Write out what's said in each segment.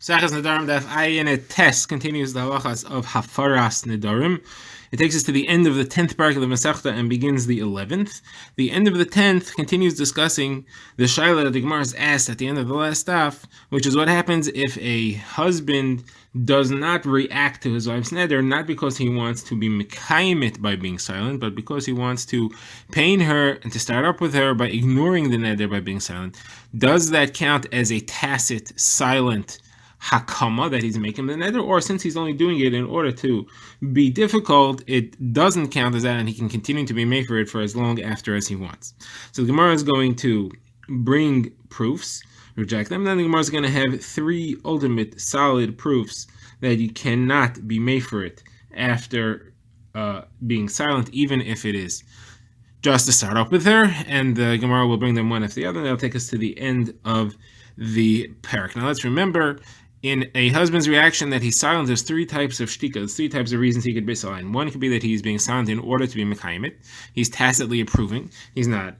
Sachas Nedarim Daf Ayin test continues the halachas of Hafaras Nedarim. It takes us to the end of the 10th parak of the Masechta and begins the 11th. The end of the 10th continues discussing the shaila that the Gemara is asked at the end of the last daf, which is what happens if a husband does not react to his wife's neder, not because he wants to be mekayim it by being silent, but because he wants to pain her and to start up with her by ignoring the neder by being silent. Does that count as a tacit, silent hakama that he's making the neder, or since he's only doing it in order to be difficult, it doesn't count as that, and he can continue to be made for it for as long after as he wants? So the Gemara is going to bring proofs, reject them, and then the Gemara is going to have three ultimate solid proofs that you cannot be made for it after being silent, even if it is just to start up with her, and the Gemara will bring them one after the other, and that'll take us to the end of the parak. Now let's remember, in a husband's reaction that he's silent, there's three types of shtika. There's three types of reasons he could be silent. One could be that he's being silent in order to be mekayim it. He's tacitly approving. He's not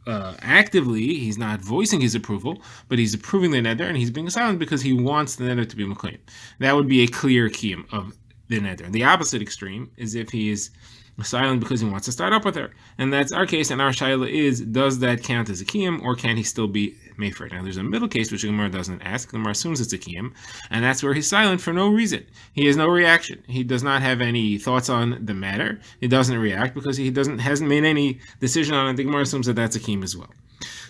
actively, he's not voicing his approval, but he's approving the neder, and he's being silent because he wants the neder to be mekayim. That would be a clear kiyum of the neder. The opposite extreme is if he is silent because he wants to start up with her, and that's our case. And our shaila is, does that count as a kiyum, or can he still be made for it? Now there's a middle case which the Gemara doesn't ask. The Gemara assumes it's a kiyum, and that's where he's silent for no reason. He has no reaction. He does not have any thoughts on the matter. He doesn't react because he hasn't made any decision on it. The Gemara assumes that that's a kiyum as well.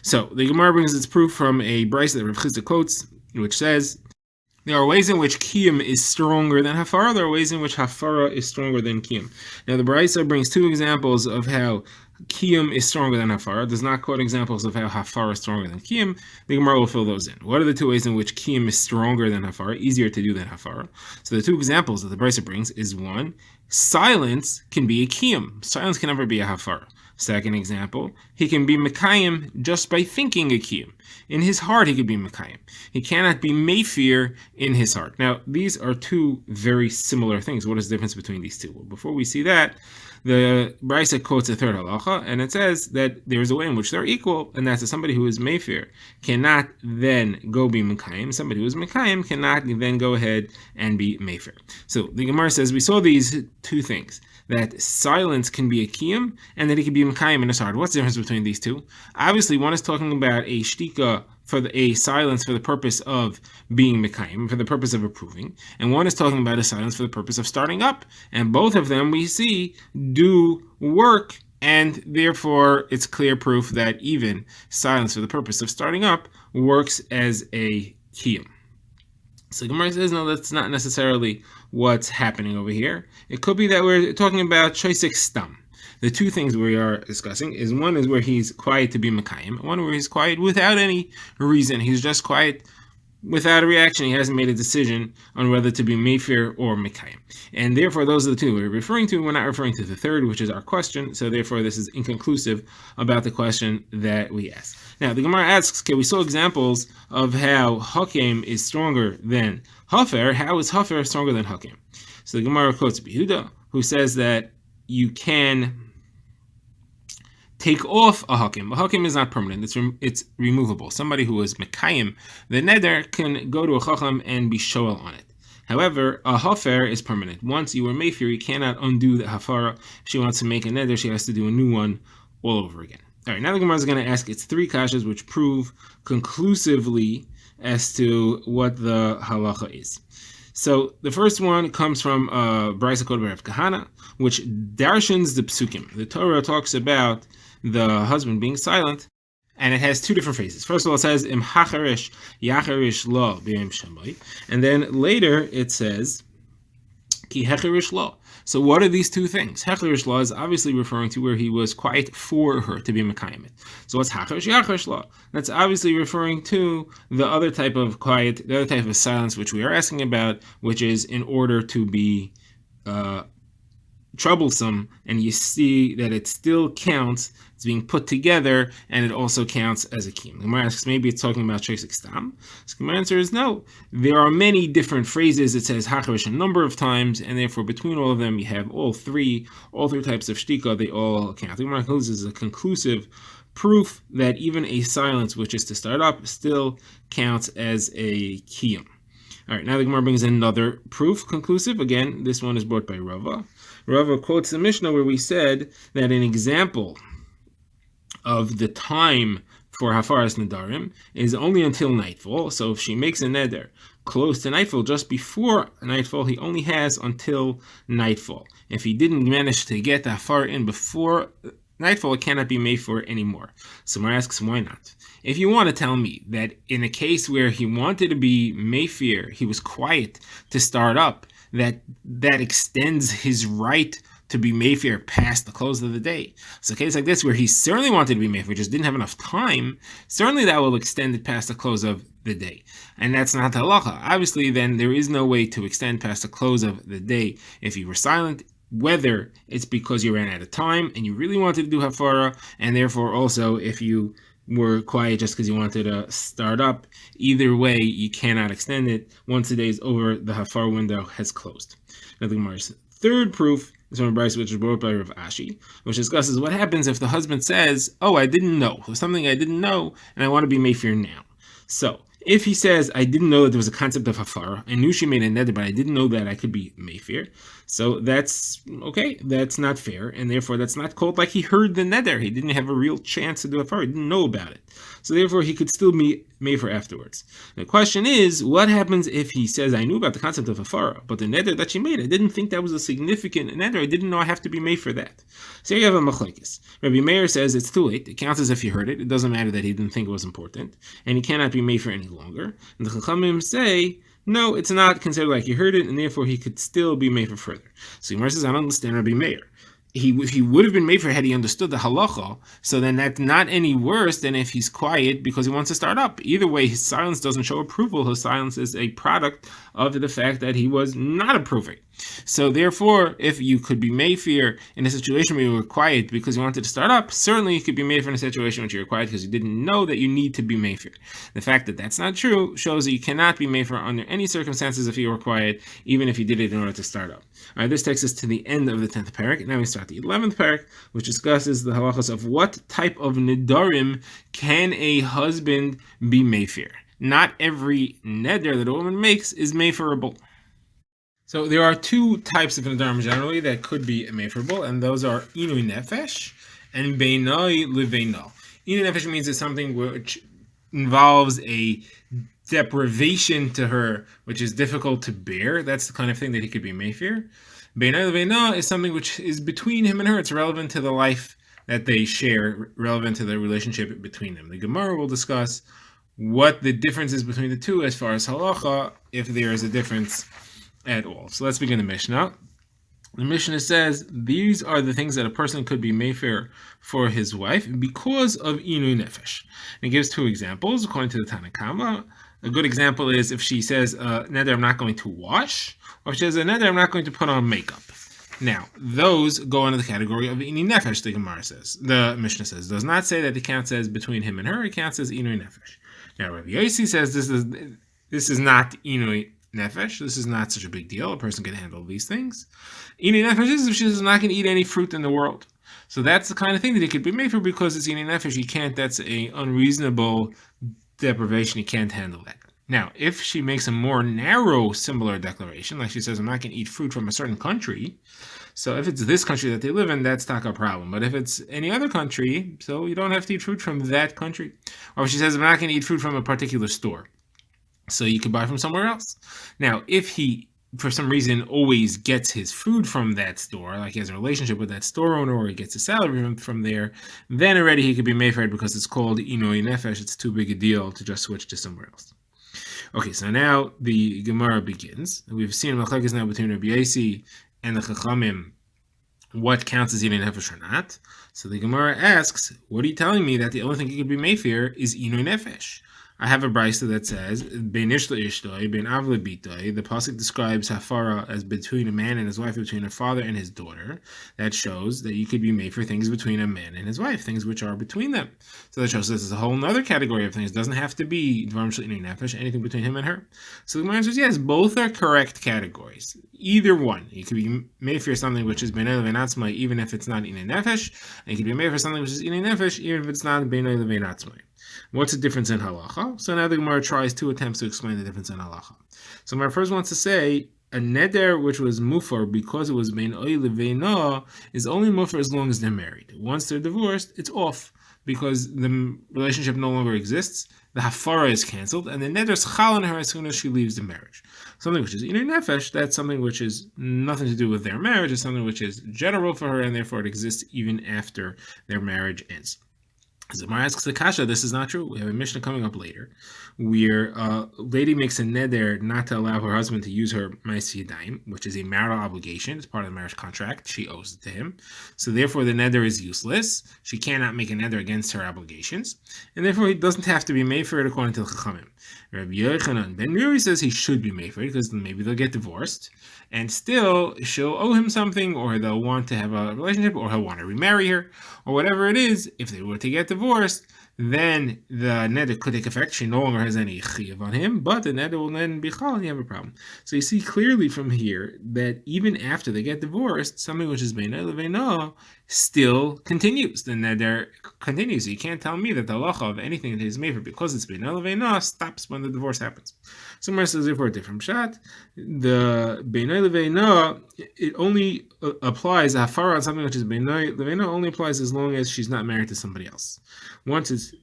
So the Gemara brings its proof from a brisa that Rav Chisda quotes, which says, there are ways in which kiyum is stronger than hafara. There are ways in which hafara is stronger than kiyum. Now the brisa brings two examples of how kiyum is stronger than hafara. It does not quote examples of how hafara is stronger than kiyum. The Gemara will fill those in. What are the two ways in which kiyum is stronger than hafara, easier to do than hafara? So the two examples that the brisa brings is, one, silence can be a kiyum. Silence can never be a hafara. Second example, he can be mekayim just by thinking a kiyum. In his heart, he could be mekayim. He cannot be meifir in his heart. Now, these are two very similar things. What is the difference between these two? Well, before we see that, the brisa quotes a third halacha, and it says that there is a way in which they're equal, and that's that somebody who is meifir cannot then go be mekayim. Somebody who is mekayim cannot then go ahead and be meifir. So the Gemara says we saw these two things, that silence can be a kiyum, and that he can be mekayim in his heart. What's the difference between these two? Obviously, one is talking about a shtika for a silence for the purpose of being mekayim, for the purpose of approving, and one is talking about a silence for the purpose of starting up. And both of them we see do work, and therefore it's clear proof that even silence for the purpose of starting up works as a kiyum. So Gemara says, no, that's not necessarily what's happening over here. It could be that we're talking about choisik stam. The two things we are discussing is, one is where he's quiet to be mekayim, one where he's quiet without any reason. He's just quiet without a reaction. He hasn't made a decision on whether to be meifir or mekayim. And therefore, those are the two we're referring to. We're not referring to the third, which is our question. So therefore, this is inconclusive about the question that we asked. Now, the Gemara asks, okay, we saw examples of how hakim is stronger than hafer. How is hafer stronger than hakim? So the Gemara quotes Yehuda, who says that you can take off a hakim. A hakim is not permanent; it's removable. Somebody who is mekayim the neder can go to a chacham and be shoel on it. However, a hafer is permanent. Once you were meifir, you cannot undo the hafara. If she wants to make a neder, she has to do a new one all over again. All right, now the Gemara is going to ask its three kashas, which prove conclusively as to what the halacha is. So the first one comes from brisa quoted by Rav Kahana, which darshans the psukim. The Torah talks about the husband being silent, and it has two different phrases. First of all, it says im hacharish yacharish lo b'im shamay, and then later it says ki hecharish lo. So what are these two things? Hecharish lo is obviously referring to where he was quiet for her to be mekayim. So what's hacharish yacharish lo? That's obviously referring to the other type of quiet, the other type of silence which we are asking about, which is in order to be troublesome, and you see that it still counts. It's being put together, and it also counts as a kiyum. The Gemara asks, maybe it's talking about choisik stam. So my answer is no. There are many different phrases. It says hacharish a number of times, and therefore between all of them you have all three types of shtika. They all count. The Gemara is a conclusive proof that even a silence which is to start up still counts as a kiyum. All right, now the Gemara brings another proof, conclusive. Again, this one is brought by Rava. Rava quotes the Mishnah where we said that an example of the time for Hafaras Nedarim is only until nightfall. So if she makes a neder close to nightfall, just before nightfall, he only has until nightfall. If he didn't manage to get the Hafar in before nightfall, it cannot be made for anymore. So Mar asks, why not? If you want to tell me that in a case where he wanted to be Mayfair, he was quiet to start up, that extends his right to be Mayfair past the close of the day. So a case like this where he certainly wanted to be Mayfair, just didn't have enough time, certainly that will extend it past the close of the day. And that's not halacha. Obviously, then there is no way to extend past the close of the day if you were silent, whether it's because you ran out of time and you really wanted to do hafara, and therefore also if you were quiet just because you wanted to start up. Either way, you cannot extend it. Once the day is over, the hafar window has closed. Now the Gemara's third proof is from a brayso which is brought by Rav Ashi, which discusses what happens if the husband says, "Oh, I didn't know. There's something I didn't know, and I want to be Mayfair now." So if he says, "I didn't know that there was a concept of hafara. I knew she made a neder, but I didn't know that I could be Mayfair," so that's okay. That's not fair, and therefore that's not called like he heard the neder. He didn't have a real chance to do hafara. He didn't know about it, so therefore he could still be Mayfair afterwards. The question is, what happens if he says, "I knew about the concept of hafara, but the neder that she made, I didn't think that was a significant neder. I didn't know I have to be Mayfair that." So you have a machlekes. Rabbi Meir says it's too late. It counts as if you heard it. It doesn't matter that he didn't think it was important, and he cannot be Mayfair any longer. And the Chachamim say, no, it's not considered like you heard it, and therefore he could still be Mayfair further. So Yomar says, I don't understand Rabbi Meir. He would have been Mayfair had he understood the halacha, so then that's not any worse than if he's quiet because he wants to start up. Either way, his silence doesn't show approval. His silence is a product of the fact that he was not approving. So therefore, if you could be Mayfair in a situation where you were quiet because you wanted to start up, certainly you could be Mayfair in a situation where you were quiet because you didn't know that you need to be Mayfair. The fact that that's not true shows that you cannot be Mayfair under any circumstances if you were quiet, even if you did it in order to start up. All right, this takes us to the end of the 10th parak. Now we start the 11th parak, which discusses the halachas of what type of nedarim can a husband be Mayfair. Not every neder that a woman makes is Mayfairable. So there are two types of nedarim generally that could be Mayfairable, and those are inui nefesh and beinai leveino. Inui nefesh means it's something which involves a deprivation to her, which is difficult to bear. That's the kind of thing that he could be Mayfair. Beinai leveino is something which is between him and her. It's relevant to the life that they share, relevant to the relationship between them. The Gemara will discuss what the difference is between the two as far as halacha, if there is a difference at all. So let's begin the Mishnah. The Mishnah says these are the things that a person could be Mayfair for his wife because of inui nefesh. And it gives two examples according to the Tanakama. A good example is if she says, "Neder, I'm not going to wash," or if she says, "Neder, I'm not going to put on makeup." Now, those go into the category of inui nefesh. The Gemara says, the Mishnah says, does not say that the count says between him and her. It counts as inui nefesh. Now, Rabbi Yossi says this is not inui nefesh. This is not such a big deal. A person can handle these things. Inui nefesh is if she's not going to eat any fruit in the world. So that's the kind of thing that he could be made for because it's inui nefesh. He can't. That's a unreasonable deprivation. He can't handle that. Now, if she makes a more narrow, similar declaration, like she says, "I'm not going to eat fruit from a certain country," so if it's this country that they live in, that's not a problem. But if it's any other country, so you don't have to eat fruit from that country. Or if she says, "I'm not going to eat fruit from a particular store," so you could buy from somewhere else. Now, if he, for some reason, always gets his food from that store, like he has a relationship with that store owner or he gets a salary from there, then already he could be Mayfair because it's called inui nefesh. It's too big a deal to just switch to somewhere else. Okay, so now the Gemara begins. We've seen machlekes now between Rabbi Yossi and the Chachamim what counts as inui nefesh or not. So the Gemara asks, what are you telling me that the only thing you could be Mayfair is inui nefesh? I have a brayso that says, "Bein ish le'ishtoi, bein av le'bitoi." The pasuk describes hafara as between a man and his wife, between a father and his daughter. That shows that you could be made for things between a man and his wife, things which are between them. So that shows this is a whole other category of things. It doesn't have to be dvarim shel inui nefesh, anything between him and her. So the Gemara says, yes, both are correct categories. Either one. You could be made for something which is beinai leveinatzmai, even if it's not inui nefesh, and you could be made for something which is inui nefesh, even if it's not beinai leveinatzmai. What's the difference in halacha? So now the Gemara tries two attempts to explain the difference in halacha. So Gemara first wants to say a neder which was mufar because it was bein oy leveina is only mufar as long as they're married. Once they're divorced, it's off because the relationship no longer exists. The hafara is canceled, and the neder is chal on her as soon as she leaves the marriage. Something which is inner nefesh, that's something which is nothing to do with their marriage. It's something which is general for her, and therefore it exists even after their marriage ends. Zamar asks the kasha, this is not true. We have a Mishnah coming up later where a lady makes a neder not to allow her husband to use her ma'aseh yadayim, which is a marital obligation. It's part of the marriage contract. She owes it to him. So therefore the neder is useless. She cannot make a neder against her obligations. And therefore he doesn't have to be made for it according to the Chachamim. Rabbi Yochanan ben Ruri says he should be made for it because maybe they'll get divorced and still she'll owe him something, or they'll want to have a relationship, or he'll want to remarry her, or whatever it is. If they were to get divorced, then the neder could take effect. She no longer has any chiyuv on him, but the neder will then be chal and you have a problem. So you see clearly from here that even after they get divorced, something which is beinah leveina still continues. The neder continues. You can't tell me that the halacha of anything that is made for because it's beinah leveina stops when the divorce happens. Somewhere says it for a different shot. The beinah leveina, it only applies, hafara on something which is beinah leveina only applies as long as she's not married to somebody else. Once it's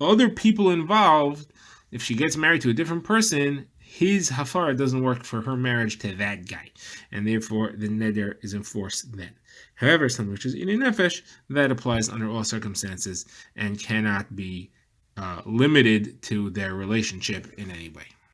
other people involved, if she gets married to a different person, his hafara doesn't work for her marriage to that guy, and therefore the neder is enforced then. However, something which is inner nefesh, that applies under all circumstances and cannot be limited to their relationship in any way.